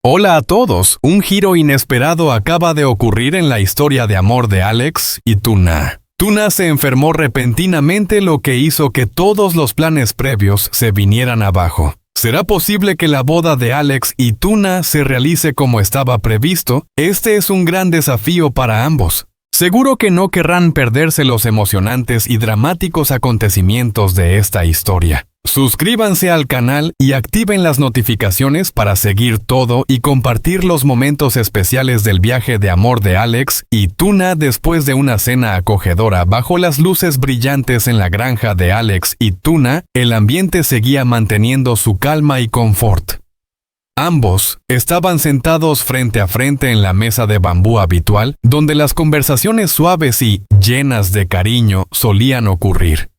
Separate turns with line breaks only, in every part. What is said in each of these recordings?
Hola a todos, un giro inesperado acaba de ocurrir en la historia de amor de Alex y Tuna. Tuna se enfermó repentinamente, lo que hizo que todos los planes previos se vinieran abajo. ¿Será posible que la boda de Alex y Tuna se realice como estaba previsto? Este es un gran desafío para ambos. Seguro que no querrán perderse los emocionantes y dramáticos acontecimientos de esta historia. Suscríbanse al canal y activen las notificaciones para seguir todo y compartir los momentos especiales del viaje de amor de Alex y Tuna después de una cena acogedora bajo las luces brillantes en la granja de Alex y Tuna. El ambiente seguía manteniendo su calma y confort. Ambos estaban sentados frente a frente en la mesa de bambú habitual, donde las conversaciones suaves y llenas de cariño solían ocurrir.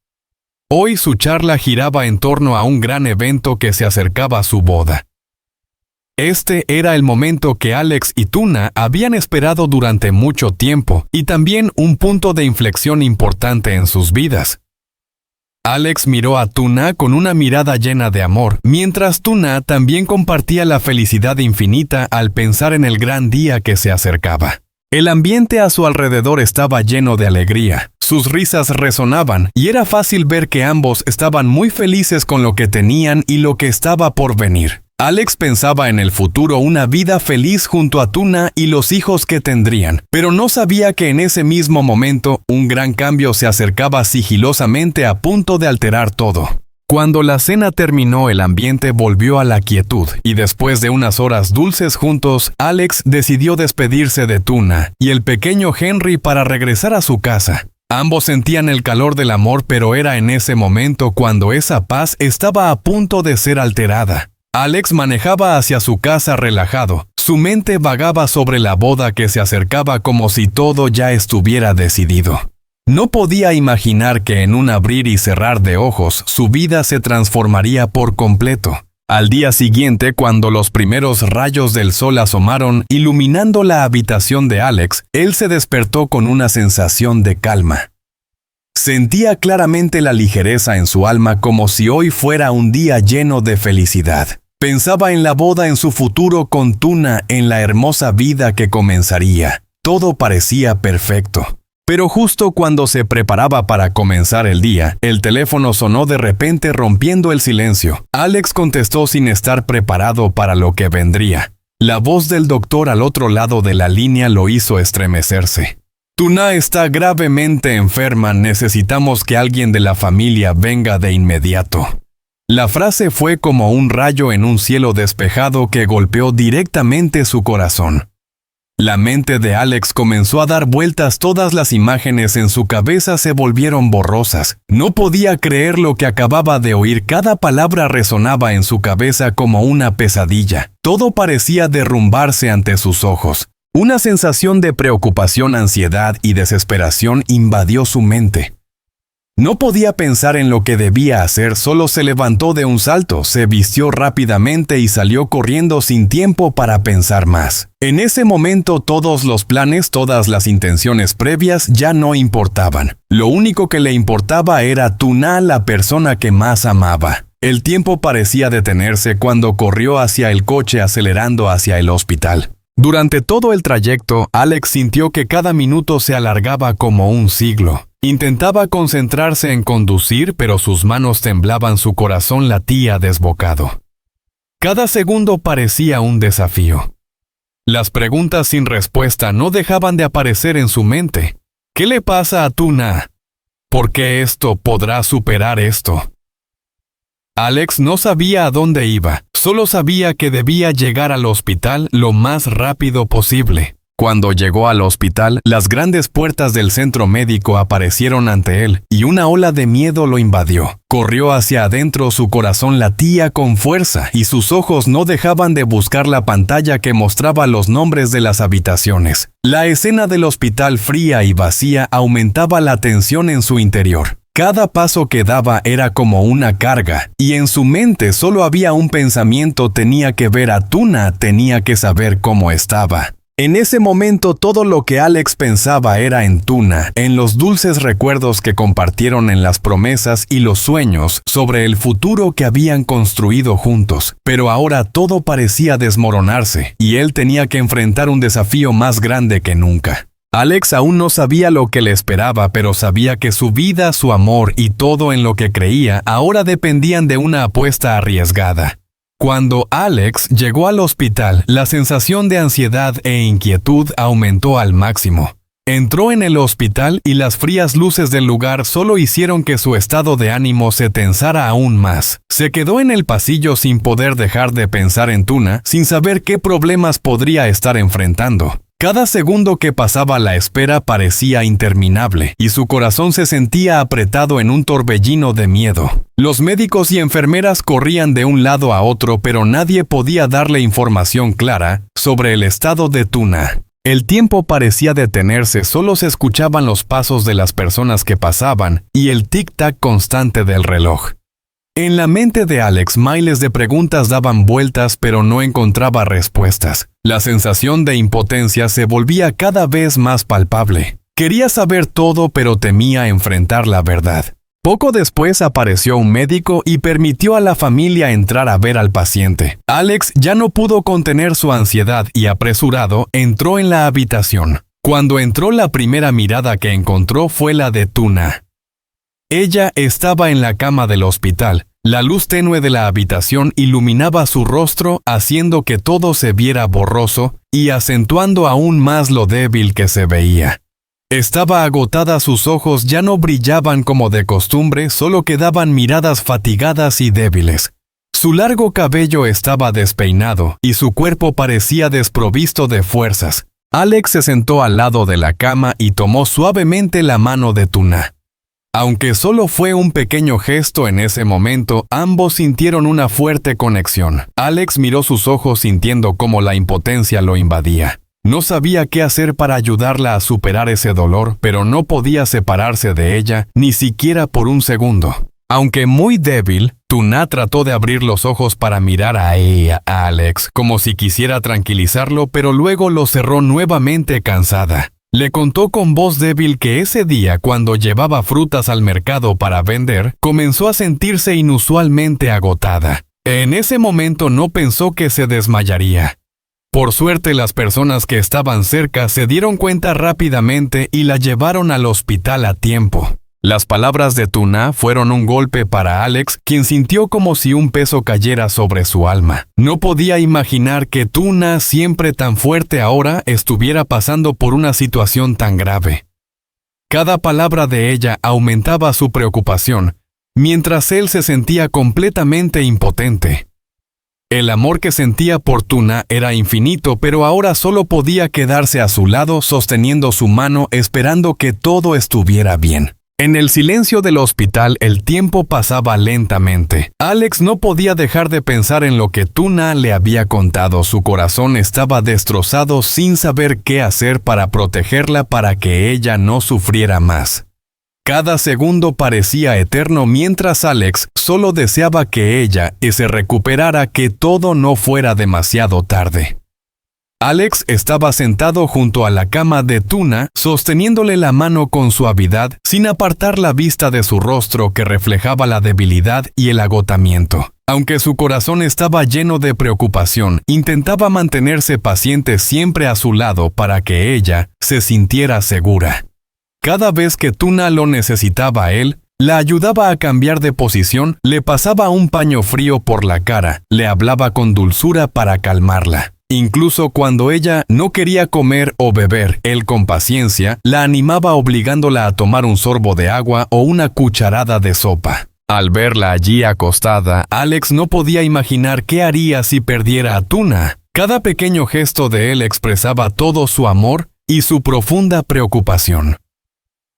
Hoy su charla giraba en torno a un gran evento que se acercaba a su boda. Este era el momento que Alex y Tuna habían esperado durante mucho tiempo y también un punto de inflexión importante en sus vidas. Alex miró a Tuna con una mirada llena de amor, mientras Tuna también compartía la felicidad infinita al pensar en el gran día que se acercaba. El ambiente a su alrededor estaba lleno de alegría, sus risas resonaban y era fácil ver que ambos estaban muy felices con lo que tenían y lo que estaba por venir. Alex pensaba en el futuro, una vida feliz junto a Tuna y los hijos que tendrían, pero no sabía que en ese mismo momento un gran cambio se acercaba sigilosamente a punto de alterar todo. Cuando la cena terminó, el ambiente volvió a la quietud y después de unas horas dulces juntos, Alex decidió despedirse de Tuna y el pequeño Henry para regresar a su casa. Ambos sentían el calor del amor, pero era en ese momento cuando esa paz estaba a punto de ser alterada. Alex manejaba hacia su casa relajado. Su mente vagaba sobre la boda que se acercaba como si todo ya estuviera decidido. No podía imaginar que en un abrir y cerrar de ojos su vida se transformaría por completo. Al día siguiente, cuando los primeros rayos del sol asomaron, iluminando la habitación de Alex, él se despertó con una sensación de calma. Sentía claramente la ligereza en su alma, como si hoy fuera un día lleno de felicidad. Pensaba en la boda, en su futuro con Tuna, en la hermosa vida que comenzaría. Todo parecía perfecto. Pero justo cuando se preparaba para comenzar el día, el teléfono sonó de repente, rompiendo el silencio. Alex contestó sin estar preparado para lo que vendría. La voz del doctor al otro lado de la línea lo hizo estremecerse. Tuna está gravemente enferma, necesitamos que alguien de la familia venga de inmediato. La frase fue como un rayo en un cielo despejado que golpeó directamente su corazón. La mente de Alex comenzó a dar vueltas, todas las imágenes en su cabeza se volvieron borrosas. No podía creer lo que acababa de oír, cada palabra resonaba en su cabeza como una pesadilla. Todo parecía derrumbarse ante sus ojos. Una sensación de preocupación, ansiedad y desesperación invadió su mente. No podía pensar en lo que debía hacer, solo se levantó de un salto, se vistió rápidamente y salió corriendo sin tiempo para pensar más. En ese momento todos los planes, todas las intenciones previas ya no importaban. Lo único que le importaba era Tuna, la persona que más amaba. El tiempo parecía detenerse cuando corrió hacia el coche, acelerando hacia el hospital. Durante todo el trayecto, Alex sintió que cada minuto se alargaba como un siglo. Intentaba concentrarse en conducir, pero sus manos temblaban, su corazón latía desbocado. Cada segundo parecía un desafío. Las preguntas sin respuesta no dejaban de aparecer en su mente. ¿Qué le pasa a Tuna? ¿Por qué esto? ¿Podrá superar esto? Alex no sabía a dónde iba, solo sabía que debía llegar al hospital lo más rápido posible. Cuando llegó al hospital, las grandes puertas del centro médico aparecieron ante él y una ola de miedo lo invadió. Corrió hacia adentro, su corazón latía con fuerza y sus ojos no dejaban de buscar la pantalla que mostraba los nombres de las habitaciones. La escena del hospital fría y vacía aumentaba la tensión en su interior. Cada paso que daba era como una carga, y en su mente solo había un pensamiento: tenía que ver a Tuna, tenía que saber cómo estaba. En ese momento todo lo que Alex pensaba era en Tuna, en los dulces recuerdos que compartieron, en las promesas y los sueños sobre el futuro que habían construido juntos. Pero ahora todo parecía desmoronarse, y él tenía que enfrentar un desafío más grande que nunca. Alex aún no sabía lo que le esperaba, pero sabía que su vida, su amor y todo en lo que creía ahora dependían de una apuesta arriesgada. Cuando Alex llegó al hospital, la sensación de ansiedad e inquietud aumentó al máximo. Entró en el hospital y las frías luces del lugar solo hicieron que su estado de ánimo se tensara aún más. Se quedó en el pasillo sin poder dejar de pensar en Tuna, sin saber qué problemas podría estar enfrentando. Cada segundo que pasaba la espera parecía interminable, y su corazón se sentía apretado en un torbellino de miedo. Los médicos y enfermeras corrían de un lado a otro, pero nadie podía darle información clara sobre el estado de Tuna. El tiempo parecía detenerse, solo se escuchaban los pasos de las personas que pasaban y el tic-tac constante del reloj. En la mente de Alex, miles de preguntas daban vueltas, pero no encontraba respuestas. La sensación de impotencia se volvía cada vez más palpable. Quería saber todo, pero temía enfrentar la verdad. Poco después apareció un médico y permitió a la familia entrar a ver al paciente. Alex ya no pudo contener su ansiedad y, apresurado, entró en la habitación. Cuando entró, la primera mirada que encontró fue la de Tuna. Ella estaba en la cama del hospital. La luz tenue de la habitación iluminaba su rostro, haciendo que todo se viera borroso y acentuando aún más lo débil que se veía. Estaba agotada, sus ojos ya no brillaban como de costumbre, solo quedaban miradas fatigadas y débiles. Su largo cabello estaba despeinado y su cuerpo parecía desprovisto de fuerzas. Alex se sentó al lado de la cama y tomó suavemente la mano de Tuna. Aunque solo fue un pequeño gesto en ese momento, ambos sintieron una fuerte conexión. Alex miró sus ojos sintiendo cómo la impotencia lo invadía. No sabía qué hacer para ayudarla a superar ese dolor, pero no podía separarse de ella, ni siquiera por un segundo. Aunque muy débil, Tuna trató de abrir los ojos para mirar a Alex, como si quisiera tranquilizarlo, pero luego lo cerró nuevamente cansada. Le contó con voz débil que ese día, cuando llevaba frutas al mercado para vender, comenzó a sentirse inusualmente agotada. En ese momento no pensó que se desmayaría. Por suerte, las personas que estaban cerca se dieron cuenta rápidamente y la llevaron al hospital a tiempo. Las palabras de Tuna fueron un golpe para Alex, quien sintió como si un peso cayera sobre su alma. No podía imaginar que Tuna, siempre tan fuerte ahora, estuviera pasando por una situación tan grave. Cada palabra de ella aumentaba su preocupación, mientras él se sentía completamente impotente. El amor que sentía por Tuna era infinito, pero ahora solo podía quedarse a su lado, sosteniendo su mano, esperando que todo estuviera bien. En el silencio del hospital, el tiempo pasaba lentamente. Alex no podía dejar de pensar en lo que Tuna le había contado. Su corazón estaba destrozado, sin saber qué hacer para protegerla, para que ella no sufriera más. Cada segundo parecía eterno, mientras Alex solo deseaba que ella se recuperara, que todo no fuera demasiado tarde. Alex estaba sentado junto a la cama de Tuna, sosteniéndole la mano con suavidad, sin apartar la vista de su rostro que reflejaba la debilidad y el agotamiento. Aunque su corazón estaba lleno de preocupación, intentaba mantenerse paciente, siempre a su lado para que ella se sintiera segura. Cada vez que Tuna lo necesitaba a él, la ayudaba a cambiar de posición, le pasaba un paño frío por la cara, le hablaba con dulzura para calmarla. Incluso cuando ella no quería comer o beber, él con paciencia la animaba, obligándola a tomar un sorbo de agua o una cucharada de sopa. Al verla allí acostada, Alex no podía imaginar qué haría si perdiera a Tuna. Cada pequeño gesto de él expresaba todo su amor y su profunda preocupación.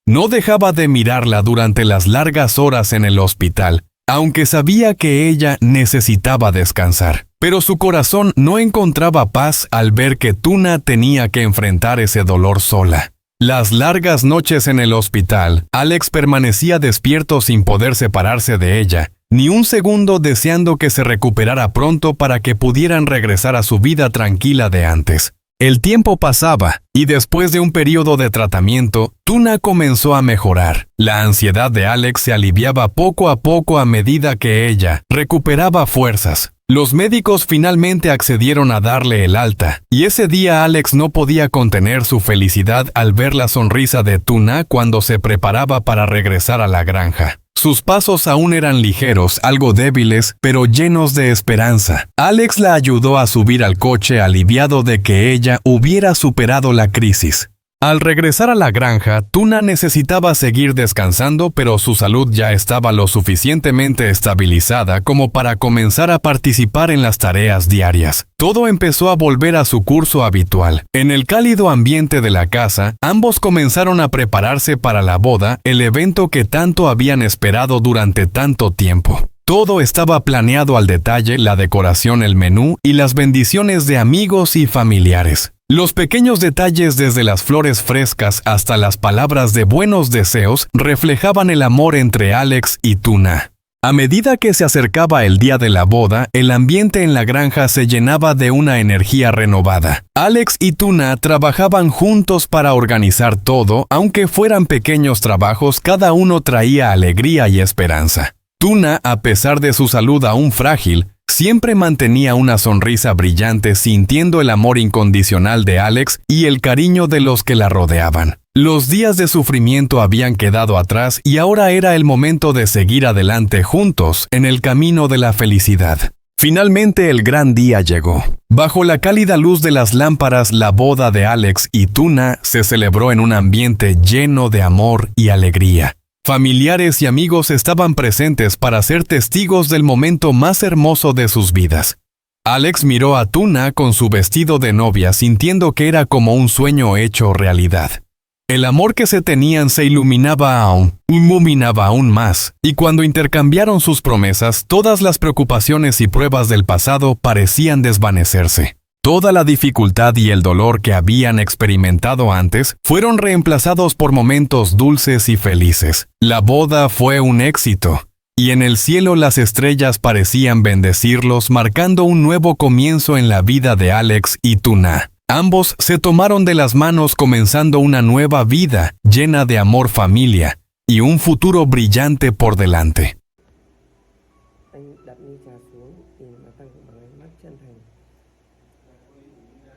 No dejaba de mirarla durante las largas horas en el hospital, aunque sabía que ella necesitaba descansar. Pero su corazón no encontraba paz al ver que Tuna tenía que enfrentar ese dolor sola. Las largas noches en el hospital, Alex permanecía despierto sin poder separarse de ella, ni un segundo, deseando que se recuperara pronto para que pudieran regresar a su vida tranquila de antes. El tiempo pasaba, y después de un periodo de tratamiento, Tuna comenzó a mejorar. La ansiedad de Alex se aliviaba poco a poco a medida que ella recuperaba fuerzas. Los médicos finalmente accedieron a darle el alta, y ese día Alex no podía contener su felicidad al ver la sonrisa de Tuna cuando se preparaba para regresar a la granja. Sus pasos aún eran ligeros, algo débiles, pero llenos de esperanza. Alex la ayudó a subir al coche aliviado de que ella hubiera superado la crisis. Al regresar a la granja, Tuna necesitaba seguir descansando, pero su salud ya estaba lo suficientemente estabilizada como para comenzar a participar en las tareas diarias. Todo empezó a volver a su curso habitual. En el cálido ambiente de la casa, ambos comenzaron a prepararse para la boda, el evento que tanto habían esperado durante tanto tiempo. Todo estaba planeado al detalle, la decoración, el menú y las bendiciones de amigos y familiares. Los pequeños detalles, desde las flores frescas hasta las palabras de buenos deseos, reflejaban el amor entre Alex y Tuna. A medida que se acercaba el día de la boda, el ambiente en la granja se llenaba de una energía renovada. Alex y Tuna trabajaban juntos para organizar todo, aunque fueran pequeños trabajos, cada uno traía alegría y esperanza. Tuna, a pesar de su salud aún frágil, siempre mantenía una sonrisa brillante, sintiendo el amor incondicional de Alex y el cariño de los que la rodeaban. Los días de sufrimiento habían quedado atrás y ahora era el momento de seguir adelante juntos en el camino de la felicidad. Finalmente el gran día llegó. Bajo la cálida luz de las lámparas, la boda de Alex y Tuna se celebró en un ambiente lleno de amor y alegría. Familiares y amigos estaban presentes para ser testigos del momento más hermoso de sus vidas. Alex miró a Tuna con su vestido de novia, sintiendo que era como un sueño hecho realidad. El amor que se tenían se iluminaba aún más, y cuando intercambiaron sus promesas, todas las preocupaciones y pruebas del pasado parecían desvanecerse. Toda la dificultad y el dolor que habían experimentado antes fueron reemplazados por momentos dulces y felices. La boda fue un éxito, y en el cielo las estrellas parecían bendecirlos, marcando un nuevo comienzo en la vida de Alex y Tuna. Ambos se tomaron de las manos, comenzando una nueva vida llena de amor, familia y un futuro brillante por delante.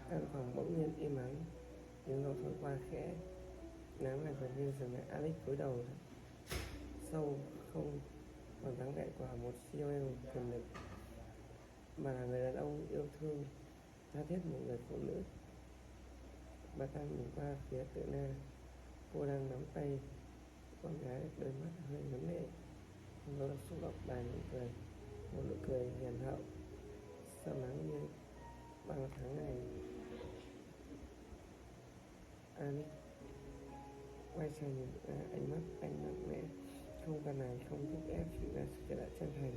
Căn phòng bỗng nhiên im ắng, tiếng gió thổi qua khẽ, nắng lại gần như dừng lại. Alex cúi đầu sâu, không còn dáng vẻ của một CEO quyền lực, mà là người đàn ông yêu thương tha thiết một người phụ nữ. Bà ta nhìn qua phía Tự Na, cô đang nắm tay con gái, đôi mắt hơi ngấn lệ, nó xúc động đầy nụ cười, một nụ cười hiền hậu, sao nắng như bao tháng ngày. Alex quay sang nhìn ánh mắt anh mạnh mẽ, không cần này, không thúc ép, chỉ là sự trở lại chân thành.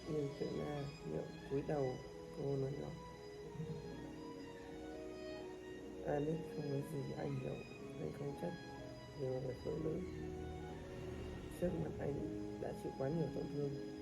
Nhưng Tự Na miệng cúi đầu, cô nói nhỏ. Alex không nói gì, anh hiểu, anh không trách, vì là người phụ nữ trước mặt anh đã chịu quá nhiều tổn thương.